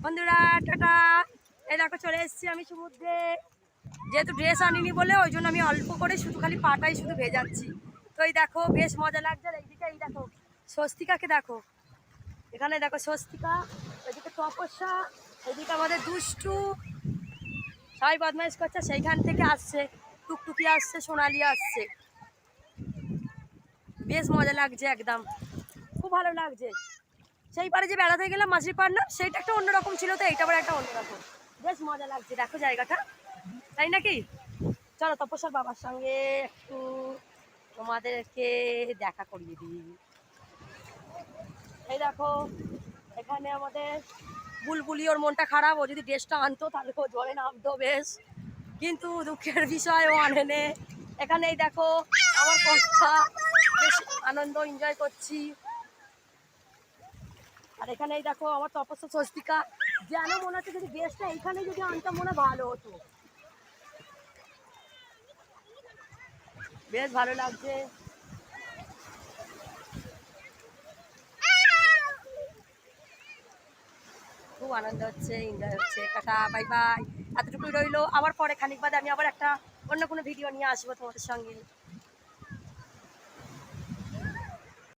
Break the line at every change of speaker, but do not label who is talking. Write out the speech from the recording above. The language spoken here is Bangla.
বন্ধুরা টাটা। এই দেখো চলে এসেছি আমি সমুদ্রে। যেহেতু ড্রেস আনিনি বলে ওই জন্য আমি অল্প করে শুধু খালি পাটাই শুধু ভেজাচ্ছি। তো এই দেখো বেশ মজা লাগছে। এইদিকে এই দেখো স্বস্তিকাকে দেখো, এখানে দেখো স্বস্তিকা, এদিকে তপস্যা, এদিকে আমাদের দুষ্টু সবাই বদমাইশ করছে। সেইখান থেকে আসছে টুকটুকি আসছে, সোনালি আসছে। বেশ মজা লাগছে, একদম খুব ভালো লাগছে। সেই পারে যে বেড়াতে গেলাম মাঝি পাড় না, সেইটা একটা অন্যরকম ছিল, তো এইটা আবার একটা অন্যরকম। বেশ মজা লাগছে দেখো জায়গাটা, তাই নাকি? চলো তপস্যার বাবার সঙ্গে একটু তোমাদেরকে দেখা করিয়ে দিই। এই দেখো এখানে আমাদের বুলবুলি, ওর মনটা খারাপ, ও যদি ড্রেসটা আনতো তাহলে ও জলে নামতো বেশ, কিন্তু দুঃখের বিষয় ও আনেনে। এখানে এই দেখো আমার কথা, বেশ আনন্দ এনজয় করছি। আর এখানেই দেখো আমার তপস্যা স্বস্তিকা, যেন মনে হচ্ছে যদি ড্রেসটা এইখানে যদি আনতাম মনে ভালো হতো। বেশ ভালো লাগছে, খুব আনন্দ হচ্ছে, এনজয় হচ্ছে। টাটা বাই বাই, এতটুকুই রইলো। আবার পরে খানিক বাদে আমি আবার একটা অন্য কোনো ভিডিও নিয়ে আসবো তোমাদের সঙ্গে।